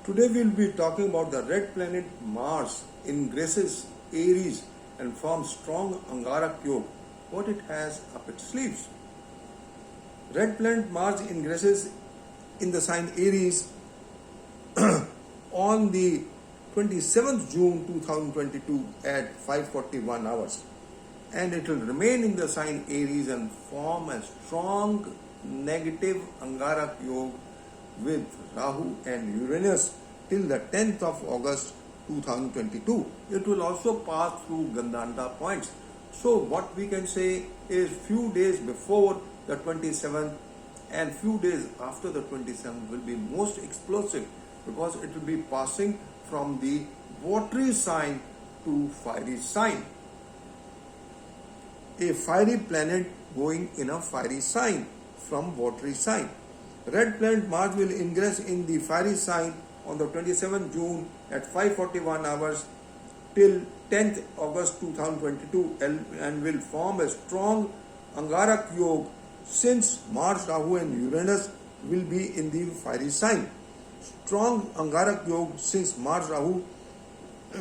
Today we will be talking about the red planet Mars ingresses Aries and forms strong Angarak yoga, what it has up its sleeves. Red planet Mars ingresses in the sign Aries on the 27th June 2022 at 5:41 hours, and it will remain in the sign Aries and form a strong negative Angarak yoga with Rahu and Uranus till the 10th of August 2022. It will also pass through Gandhanta points. So what we can say is few days before the 27th and few days after the 27th will be most explosive, because it will be passing from the watery sign to fiery sign. A fiery planet going in a fiery sign from watery sign. Red planet Mars will ingress in the fiery sign on the 27th June at 5:41 hours till 10th August 2022 and will form a strong Angarak yoga, since Mars, Rahu and Uranus will be in the fiery sign. Strong Angarak yoga since Mars, Rahu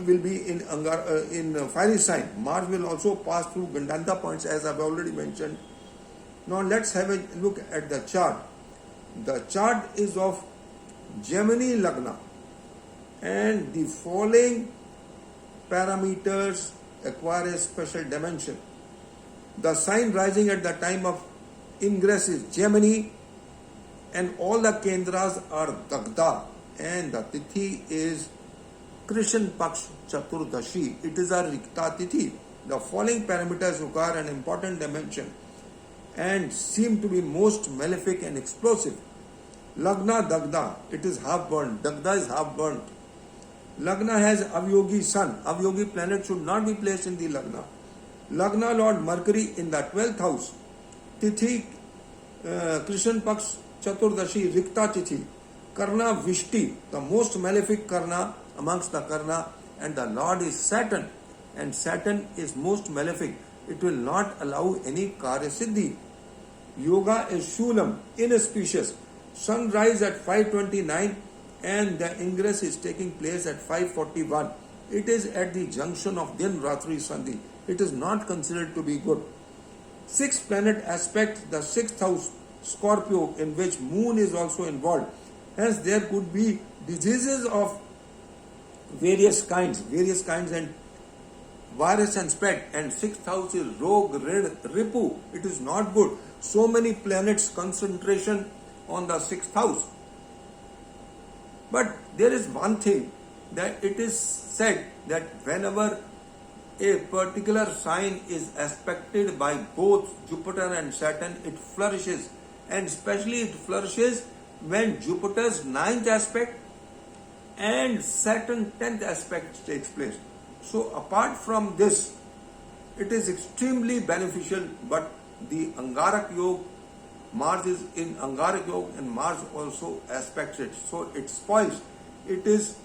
will be in fiery sign. Mars will also pass through Gandhanta points, as I've already mentioned. Now let's have a look at the chart. The chart is of Gemini Lagna, and the following parameters acquire a special dimension. The sign rising at the time of ingress is Gemini, and all the kendras are Dagda, and the Tithi is Krishan Paksh Chaturdashi. It is a Rikta Tithi. The following parameters require an important dimension and seem to be most malefic and explosive. Lagna Dagda, it is half burnt. Dagda is half burnt. Lagna has Avyogi Sun. Avyogi planet should not be placed in the Lagna. Lagna Lord Mercury in the 12th house. Tithi Krishan Paksh Chaturdashi Rikta Tithi. Karna Vishti, the most malefic Karna amongst the Karna, and the Lord is Saturn, and Saturn is most malefic. It will not allow any Karya Siddhi. Yoga is Shulam, inauspicious. Sunrise at 5:29 and the ingress is taking place at 5:41. It is at the junction of Din Ratri Sandhi. It is not considered to be good. Sixth planet aspect the 6th house Scorpio, in which moon is also involved. Hence there could be diseases of various kinds and virus and spread, and 6th house is Rog, Ripu. It is not good. So many planets concentration on the 6th house. But there is one thing, that it is said that whenever a particular sign is aspected by both Jupiter and Saturn, it flourishes, and especially it flourishes when Jupiter's 9th aspect and Saturn 10th aspect takes place. So apart from this, it is extremely beneficial, but the Angarak yoga, Mars is in Angarak yoga and Mars also aspects it. So it spoils. It is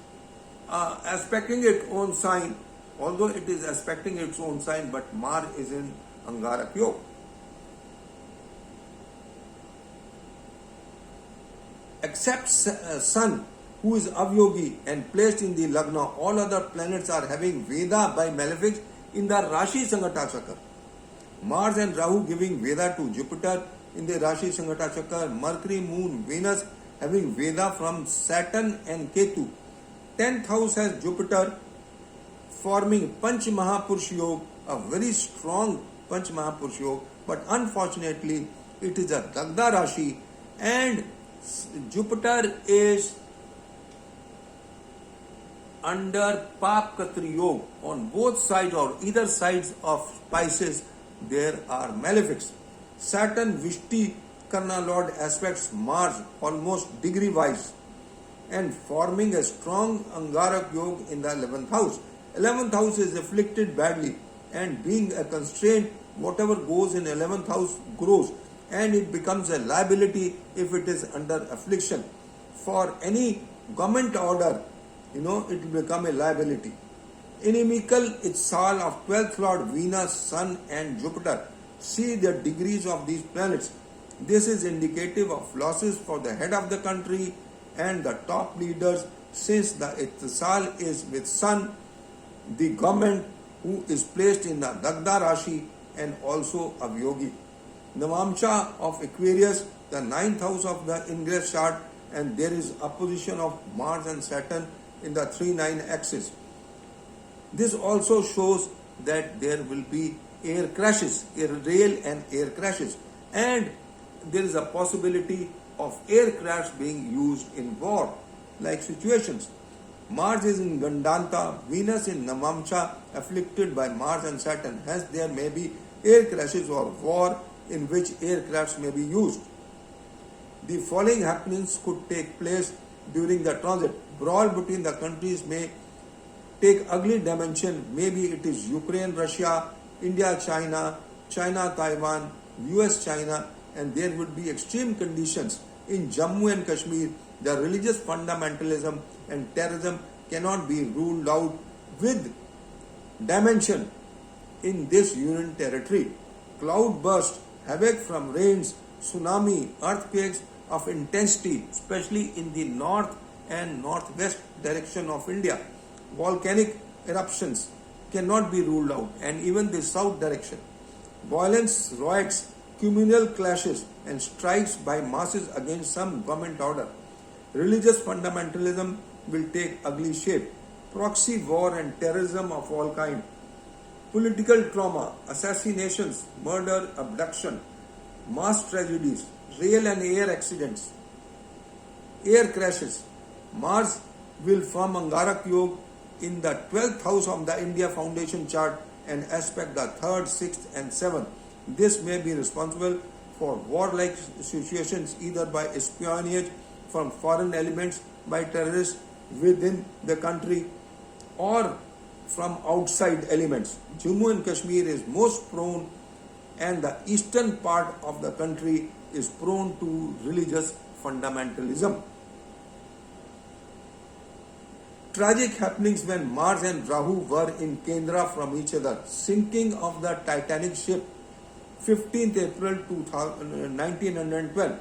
aspecting its own sign, although it is aspecting its own sign, but Mars is in Angarak yoga. Except Sun, who is Avyogi and placed in the Lagna, all other planets are having Veda by malefics in the Rashi Sangata Chakra. Mars and Rahu giving Veda to Jupiter in the Rashi Sangata Chakra. Mercury, Moon, Venus having Veda from Saturn and Ketu. 10th house has Jupiter forming Panch Mahapurush Yoga, a very strong Panch Mahapurush Yoga, but unfortunately it is a Dagda Rashi, and Jupiter is under Pap Katri Yoga. On both sides or either sides of Pisces there are malefics. Saturn Vishti Karna Lord aspects Mars almost degree wise and forming a strong Angarak yoga in the 11th house. 11th house is afflicted badly, and being a constraint, whatever goes in 11th house grows, and it becomes a liability if it is under affliction. For any government order, it will become a liability. Inimical Itsal of 12th Lord Venus, Sun and Jupiter. See the degrees of these planets. This is indicative of losses for the head of the country and the top leaders, since the ittisal is with Sun, the government, who is placed in the Dagda Rashi and also Avyogi. Navamsha of Aquarius, the ninth house of the Ingress chart, and there is opposition of Mars and Saturn in the 3-9 axis. This also shows that there will be air crashes, rail and air crashes, and there is a possibility of aircrafts being used in war like situations. Mars is in Gandanta, Venus in Navamsha, afflicted by Mars and Saturn. Hence, there may be air crashes or war in which aircrafts may be used. The following happenings could take place during the transit. Brawl between the countries may take ugly dimension. Maybe it is Ukraine, Russia, India, China, China, Taiwan, US, China, and there would be extreme conditions. In Jammu and Kashmir, the religious fundamentalism and terrorism cannot be ruled out with dimension in this union territory. Cloud burst, havoc from rains, tsunami, earthquakes of intensity, especially in the north and northwest direction of India. Volcanic eruptions cannot be ruled out, and even the south direction. Violence, riots, communal clashes, and strikes by masses against some government order. Religious fundamentalism will take ugly shape. Proxy war and terrorism of all kinds. Political trauma, assassinations, murder, abduction, mass tragedies, rail and air accidents, air crashes. Mars will form Angarak Yoga in the 12th house of the India Foundation chart and aspect the 3rd, 6th and 7th. This may be responsible for warlike situations either by espionage from foreign elements, by terrorists within the country, or from outside elements. Jammu and Kashmir is most prone, and the eastern part of the country is prone to religious fundamentalism. Tragic happenings when Mars and Rahu were in Kendra from each other. Sinking of the Titanic ship, 15th April 1912.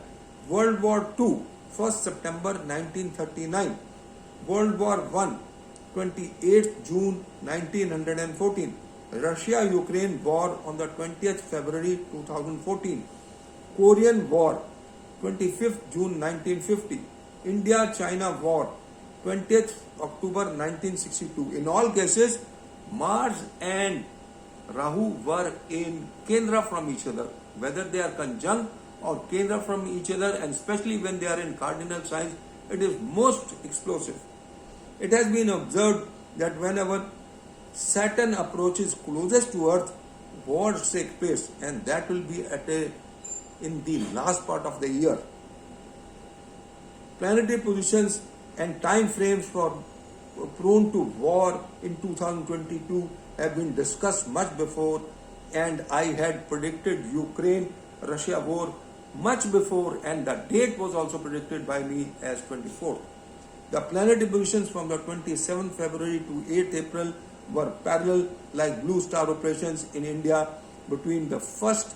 World War II, 1st September 1939. World War I, 28th June 1914. Russia-Ukraine War on the 20th February 2014. Korean War, 25th June 1950. India-China War, 20th October 1962. In all cases, Mars and Rahu were in Kendra from each other. Whether they are conjunct or Kendra from each other, and especially when they are in cardinal signs, it is most explosive. It has been observed that whenever Saturn approaches closest to Earth, wars take place, and that will be in the last part of the year. Planetary positions and time frames for prone to war in 2022 have been discussed much before, and I had predicted Ukraine-Russia war much before, and the date was also predicted by me as 24th. The planetary positions from the 27th February to 8th April were parallel like blue star operations in India between the 1st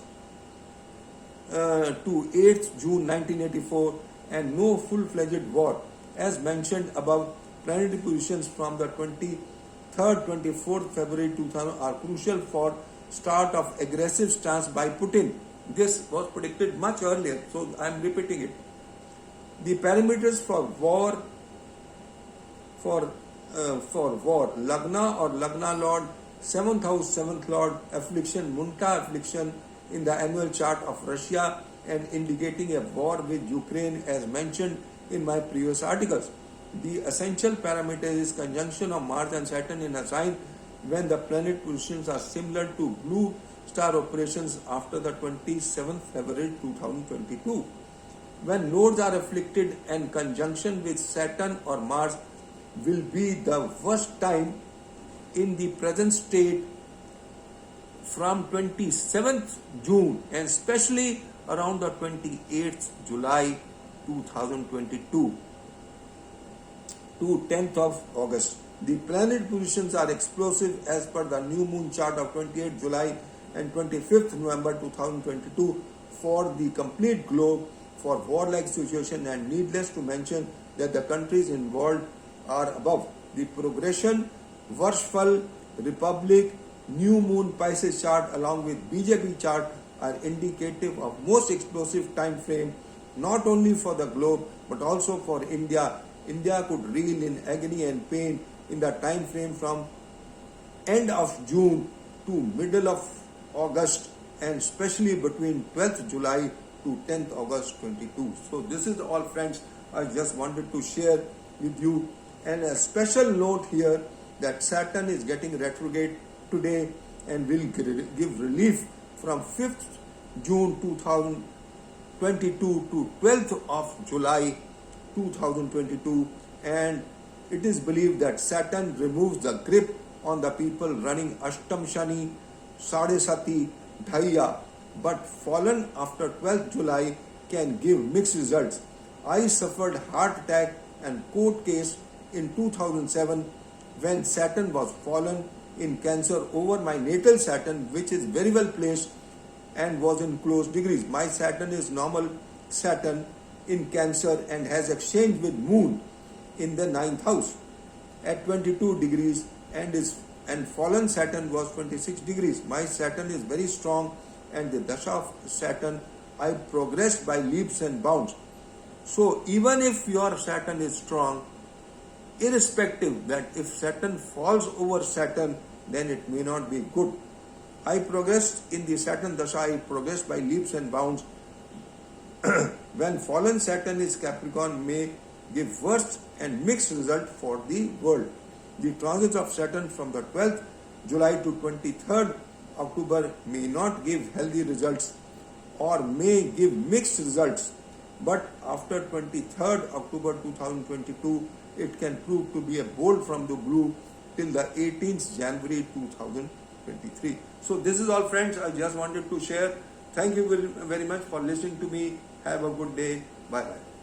to 8th June 1984, and no full-fledged war. As mentioned above, planetary positions from the 23rd, 24th February 2000 are crucial for start of aggressive stance by Putin. This was predicted much earlier, so I am repeating it. The parameters for war, Lagna or Lagna Lord, 7th house, 7th Lord, affliction, Munta affliction in the annual chart of Russia, and indicating a war with Ukraine as mentioned in my previous articles. The essential parameter is conjunction of Mars and Saturn in a sign when the planet positions are similar to blue star operations after the 27th February 2022. When nodes are afflicted and conjunction with Saturn or Mars will be the worst time in the present state from 27th June and especially around the 28th July 2022 to 10th of August. The planet positions are explosive as per the new moon chart of 28th July and 25th November 2022 for the complete globe for warlike situation, and needless to mention that the countries involved are above. The progression, Varshfal, Republic, New Moon Pisces chart along with BJP chart are indicative of most explosive time frame not only for the globe but also for India. India could reel in agony and pain in the time frame from end of June to middle of August, and especially between 12th July to 10th August 22. So this is all, friends, I just wanted to share with you. And a special note here that Saturn is getting retrograde today and will give relief from 5th June 2022 to 12th of July 2022, and it is believed that Saturn removes the grip on the people running Ashtam Shani, Sadesati, Dhaiya, but fallen after 12th July can give mixed results. I suffered heart attack and court case in 2007 when Saturn was fallen in Cancer over my natal Saturn, which is very well placed and was in close degrees. My Saturn is normal Saturn in Cancer and has exchanged with Moon in the 9th house at 22 degrees and fallen Saturn was 26 degrees. My Saturn is very strong, and the Dasha of Saturn I progressed by leaps and bounds. So even if your Saturn is strong, irrespective that if Saturn falls over Saturn, then it may not be good. I progressed in the Saturn Dasha, I progressed by leaps and bounds. When fallen Saturn is Capricorn, may give worst and mixed result for the world. The transit of Saturn from the 12th July to 23rd October may not give healthy results or may give mixed results, but after 23rd October 2022, it can prove to be a bolt from the blue till the 18th January 2023. So this is all, friends, I just wanted to share. Thank you very much for listening to me. Have a good day. Bye bye.